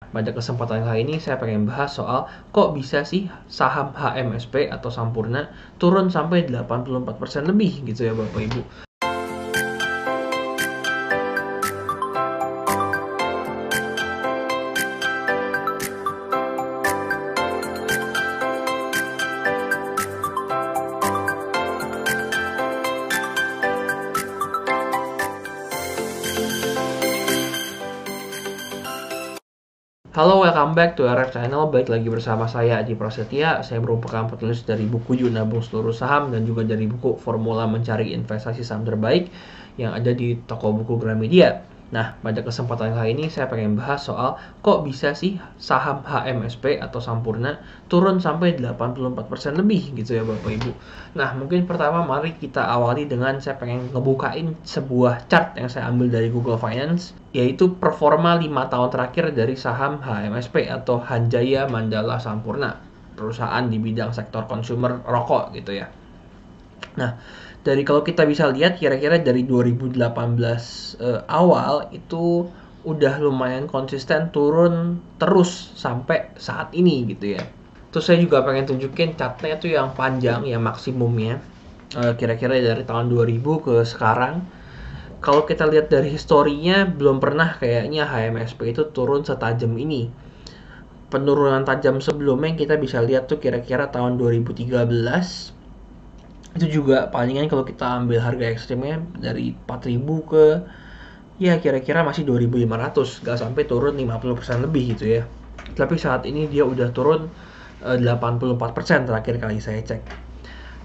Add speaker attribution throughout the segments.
Speaker 1: pada kesempatan kali ini saya pengen bahas soal kok bisa sih saham HMSP atau Sampurna turun sampai 84% lebih gitu ya Bapak Ibu. Halo, welcome back to RF Channel. Balik lagi bersama saya Adi Prasetya. Saya merupakan penulis dari buku Yuk Nabung Seluruh Saham dan juga dari buku Formula Mencari Investasi Saham Terbaik yang ada di toko buku Gramedia. Nah, pada kesempatan kali ini saya pengen bahas soal kok bisa sih saham HMSP atau Sampurna turun sampai 84% lebih gitu ya Bapak Ibu. Nah, mungkin pertama mari kita awali dengan saya pengen ngebukain sebuah chart yang saya ambil dari Google Finance, yaitu performa 5 tahun terakhir dari saham HMSP atau Hanjaya Mandala Sampurna, perusahaan di bidang sektor konsumer rokok gitu ya. Nah, dari kalau kita bisa lihat kira-kira dari 2018 awal itu udah lumayan konsisten turun terus sampai saat ini gitu ya. Terus saya juga pengen tunjukin chartnya tuh yang panjang, yang maksimumnya kira-kira dari tahun 2000 ke sekarang. Kalau kita lihat dari historinya belum pernah kayaknya HMSP itu turun setajam ini. Penurunan tajam sebelumnya kita bisa lihat tuh kira-kira tahun 2013. Itu juga palingan kalau kita ambil harga ekstrimnya dari 4.000 ke ya kira-kira masih 2.500, gak sampai turun 50% lebih gitu ya. Tapi saat ini dia udah turun 84% terakhir kali saya cek.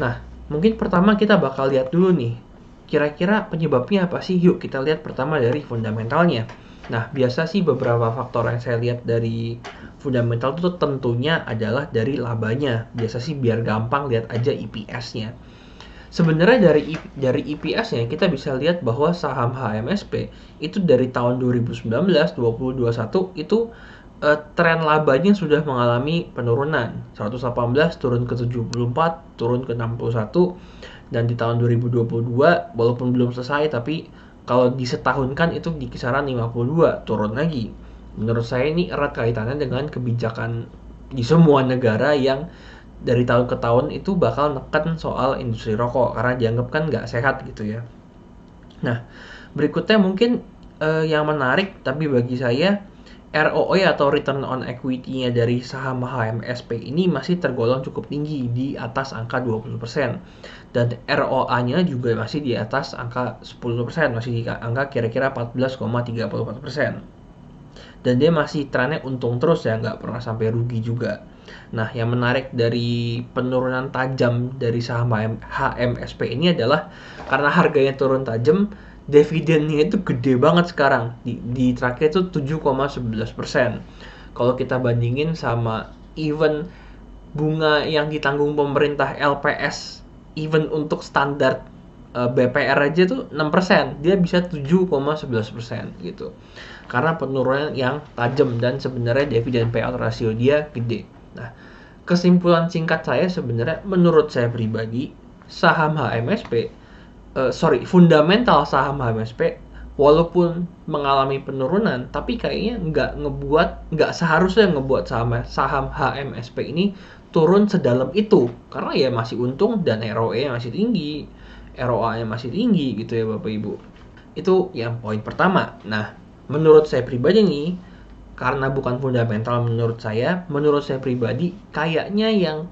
Speaker 1: Nah, mungkin pertama kita bakal lihat dulu nih, kira-kira penyebabnya apa sih? Yuk kita lihat pertama dari fundamentalnya. Nah, biasa sih beberapa faktor yang saya lihat dari fundamental itu tentunya adalah dari labanya. Biasa sih biar gampang lihat aja EPS-nya. Sebenarnya dari EPS-nya kita bisa lihat bahwa saham HMSP itu dari tahun 2019, 2021 itu tren labanya sudah mengalami penurunan. 118 turun ke 74, turun ke 61, dan di tahun 2022 walaupun belum selesai tapi kalau disetahunkan itu di kisaran 52, turun lagi. Menurut saya ini erat kaitannya dengan kebijakan di semua negara yang dari tahun ke tahun itu bakal neken soal industri rokok karena dianggap kan nggak sehat gitu ya. Nah, berikutnya mungkin yang menarik tapi bagi saya ROE atau return on equity-nya dari saham HMSP ini masih tergolong cukup tinggi di atas angka 20%. Dan ROA-nya juga masih di atas angka 10%, masih di angka kira-kira 14,34%. Dan dia masih trennya untung terus ya, nggak pernah sampai rugi juga. Nah, yang menarik dari penurunan tajam dari saham HMSP ini adalah karena harganya turun tajam, dividennya itu gede banget sekarang. Di terakhir itu 7,11%. Kalau kita bandingin sama even bunga yang ditanggung pemerintah LPS, even untuk standar BPR aja tuh 6%, dia bisa 7,11% gitu. Karena penurunan yang tajam dan sebenarnya dividend payout ratio dia gede. Nah, kesimpulan singkat saya sebenarnya menurut saya pribadi saham HMSP fundamental saham HMSP walaupun mengalami penurunan tapi kayaknya nggak seharusnya ngebuat saham HMSP ini turun sedalam itu karena ya masih untung dan ROE masih tinggi, ROA-nya masih tinggi gitu ya Bapak Ibu. Itu yang poin pertama. Nah, menurut saya pribadi nih, karena bukan fundamental menurut saya pribadi kayaknya yang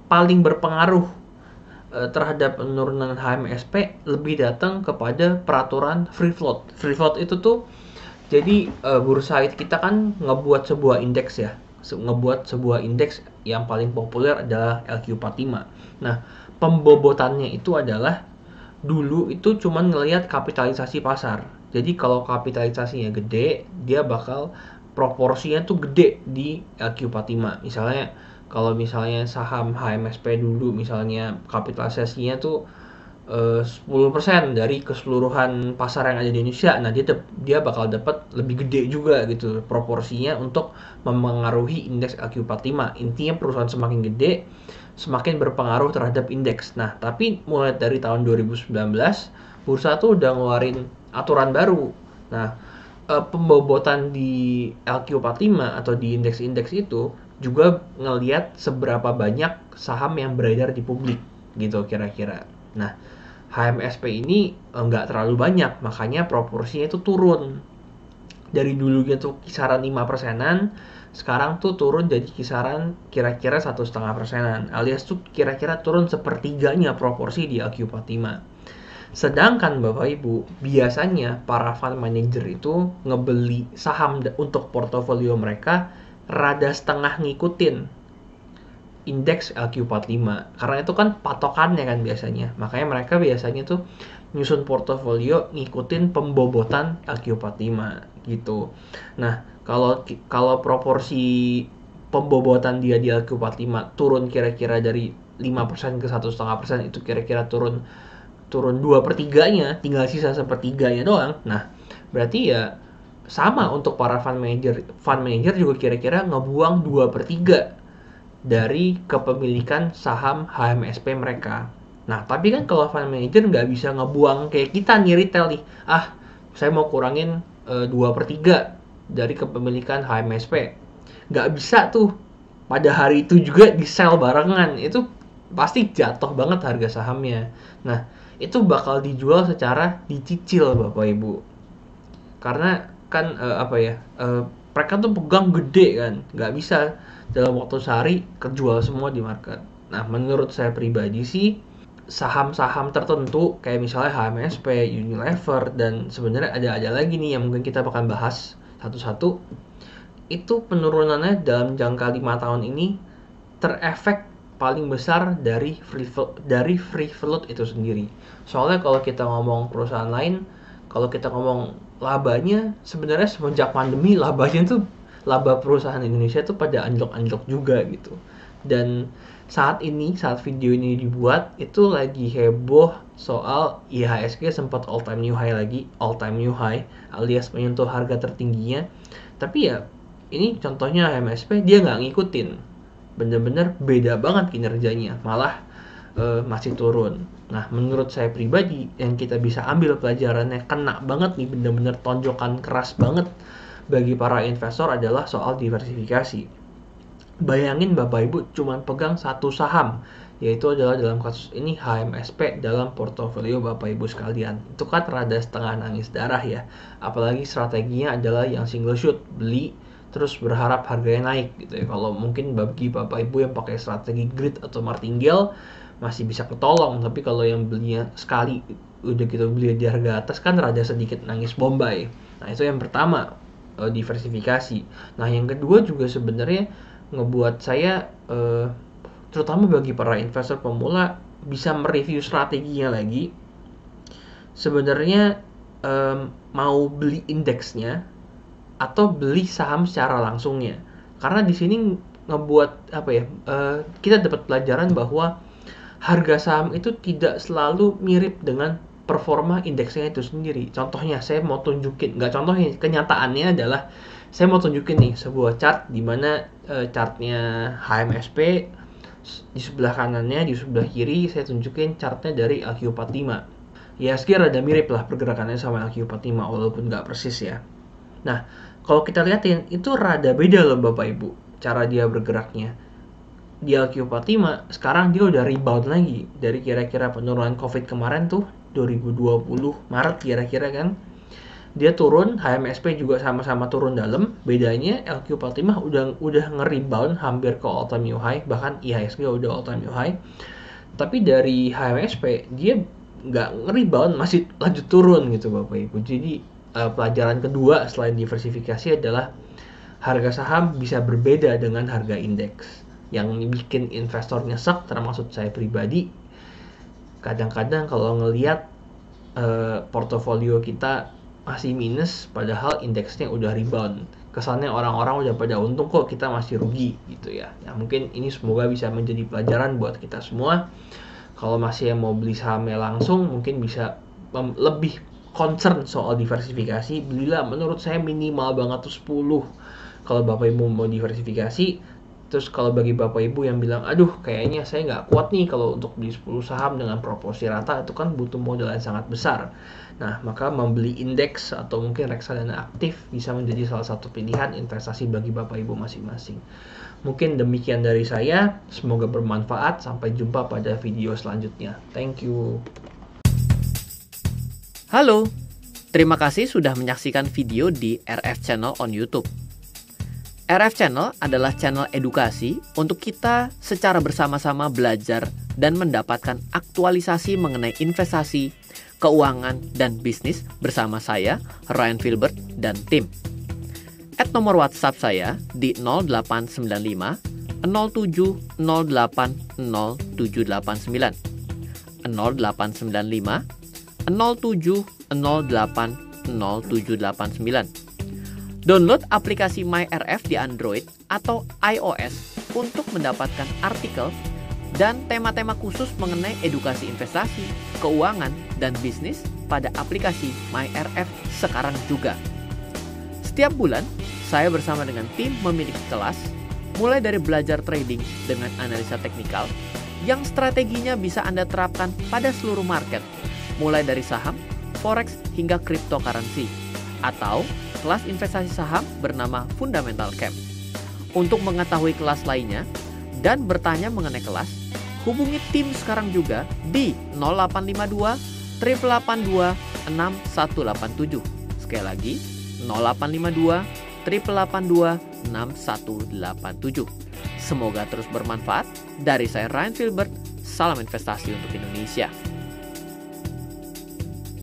Speaker 1: paling berpengaruh terhadap penurunan HMSP lebih datang kepada peraturan free float. Free float itu tuh jadi bursa kita kan ngebuat sebuah indeks ya. Ngebuat sebuah indeks yang paling populer adalah LQ45. Nah, pembobotannya itu adalah dulu itu cuman ngelihat kapitalisasi pasar. Jadi kalau kapitalisasinya gede, dia bakal proporsinya tuh gede di LQ45. Misalnya kalau misalnya saham HMSP dulu misalnya kapitalisasinya tuh 10% dari keseluruhan pasar yang ada di Indonesia. Nah, dia bakal dapat lebih gede juga gitu proporsinya untuk memengaruhi indeks LQ45. Intinya perusahaan semakin gede, semakin berpengaruh terhadap indeks. Nah, tapi mulai dari tahun 2019, bursa tuh udah ngeluarin aturan baru. Nah, pembobotan di LQ45 atau di indeks-indeks itu juga ngelihat seberapa banyak saham yang beredar di publik gitu kira-kira. Nah, HMSP ini nggak terlalu banyak, makanya proporsinya itu turun. Dari dulunya tuh kisaran 5%-an, sekarang tuh turun jadi kisaran kira-kira 1,5%-an, alias tuh kira-kira turun sepertiganya proporsi di LQ45. Sedangkan Bapak Ibu, biasanya para fund manager itu ngebeli saham untuk portofolio mereka rada setengah ngikutin indeks LQ45. Karena itu kan patokannya kan biasanya. Makanya mereka biasanya tuh nyusun portofolio ngikutin pembobotan LQ45 gitu. Nah, kalau proporsi pembobotan dia di LQ45 turun kira-kira dari 5% ke 1,5%, itu kira-kira turun 2/3-nya, tinggal sisa sepertiganya doang. Nah, berarti ya sama untuk para fund manager. Fund manager juga kira-kira ngebuang 2/3 dari kepemilikan saham HMSP mereka. Nah, tapi kan kalau fund manager nggak bisa ngebuang kayak kita nih retail nih. Ah, saya mau kurangin 2/3 dari kepemilikan HMSP. Nggak bisa tuh. Pada hari itu juga di sell barengan. Itu pasti jatuh banget harga sahamnya. Nah, itu bakal dijual secara dicicil Bapak Ibu. Karena kan mereka tuh pegang gede kan, nggak bisa dalam waktu sehari kejual semua di market. Nah, menurut saya pribadi sih saham-saham tertentu kayak misalnya HMSP, Unilever, dan sebenarnya ada lagi nih yang mungkin kita bakal bahas satu-satu, itu penurunannya dalam jangka 5 tahun ini terefek paling besar dari free float itu sendiri. Soalnya kalau kita ngomong perusahaan lain, kalau kita ngomong labanya, sebenarnya semenjak pandemi labanya tuh, laba perusahaan Indonesia tuh pada anjlok-anjlok juga gitu. Dan saat video ini dibuat, itu lagi heboh soal IHSG sempat all time new high alias menyentuh harga tertingginya. Tapi ya ini contohnya MSP, dia nggak ngikutin, bener-bener beda banget kinerjanya, malah masih turun. Nah, menurut saya pribadi yang kita bisa ambil pelajarannya, kena banget nih, bener-bener tonjokan keras banget bagi para investor adalah soal diversifikasi. Bayangin Bapak Ibu cuma pegang satu saham, yaitu adalah dalam kasus ini HMSP dalam portofolio Bapak Ibu sekalian. Itu kan rada setengah nangis darah ya. Apalagi strateginya adalah yang single shoot, beli terus berharap harganya naik gitu ya. Kalau mungkin bagi Bapak Ibu yang pakai strategi grid atau martingale masih bisa ketolong, tapi kalau yang belinya sekali udah gitu beli di harga atas kan rada sedikit nangis bombay. Nah, itu yang pertama, diversifikasi. Nah, yang kedua juga sebenarnya ngebuat saya terutama bagi para investor pemula bisa mereview strateginya lagi. Sebenarnya mau beli indeksnya atau beli saham secara langsungnya. Karena di sini ngebuat kita dapat pelajaran bahwa harga saham itu tidak selalu mirip dengan performa indeksnya itu sendiri. Contohnya saya mau tunjukin, kenyataannya adalah saya mau tunjukin nih sebuah chart di mana chartnya HMSP di sebelah kanannya, di sebelah kiri saya tunjukin chartnya dari LQ45. Ya, sekira rada mirip lah pergerakannya sama LQ45 walaupun nggak persis ya. Nah, kalau kita lihatin itu rada beda loh Bapak Ibu cara dia bergeraknya. Di LQ45 sekarang dia udah rebound lagi dari kira-kira penurunan Covid kemarin tuh 2020 Maret kira-kira kan. Dia turun, HMSP juga sama-sama turun dalam. Bedanya LQ45 udah nge-rebound hampir ke all time new high, bahkan IHSG udah all time new high. Tapi dari HMSP dia nggak nge-rebound, masih lanjut turun gitu Bapak Ibu. Jadi pelajaran kedua selain diversifikasi adalah harga saham bisa berbeda dengan harga indeks. Yang bikin investor nyesek, termasuk saya pribadi, kadang-kadang kalau ngelihat portofolio kita masih minus padahal indeksnya udah rebound, kesannya orang-orang udah pada untung kok kita masih rugi gitu ya. Nah, mungkin ini semoga bisa menjadi pelajaran buat kita semua. Kalau masih yang mau beli sahamnya langsung, mungkin bisa lebih concern soal diversifikasi. Belilah menurut saya minimal banget tuh 10 kalau Bapak Ibu mau diversifikasi. Terus kalau bagi Bapak Ibu yang bilang, aduh kayaknya saya nggak kuat nih kalau untuk beli 10 saham dengan proporsi rata, itu kan butuh modal yang sangat besar. Nah, maka membeli indeks atau mungkin reksadana aktif bisa menjadi salah satu pilihan investasi bagi Bapak Ibu masing-masing. Mungkin demikian dari saya, semoga bermanfaat. Sampai jumpa pada video selanjutnya. Thank you.
Speaker 2: Halo, terima kasih sudah menyaksikan video di RF Channel on YouTube. RF Channel adalah channel edukasi untuk kita secara bersama-sama belajar dan mendapatkan aktualisasi mengenai investasi, keuangan, dan bisnis bersama saya, Ryan Filbert, dan tim. Add nomor WhatsApp saya di 0895 07 08 0789 0895 07 08 0789. Download aplikasi MyRF di Android atau iOS untuk mendapatkan artikel dan tema-tema khusus mengenai edukasi investasi, keuangan, dan bisnis pada aplikasi MyRF sekarang juga. Setiap bulan, saya bersama dengan tim memiliki kelas, mulai dari belajar trading dengan analisa teknikal, yang strateginya bisa Anda terapkan pada seluruh market, mulai dari saham, forex, hingga cryptocurrency, atau kelas investasi saham bernama Fundamental Camp. Untuk mengetahui kelas lainnya dan bertanya mengenai kelas, hubungi tim sekarang juga di 0852 882 6187. Sekali lagi, 0852 882 6187. Semoga terus bermanfaat. Dari saya Ryan Filbert, salam investasi untuk Indonesia.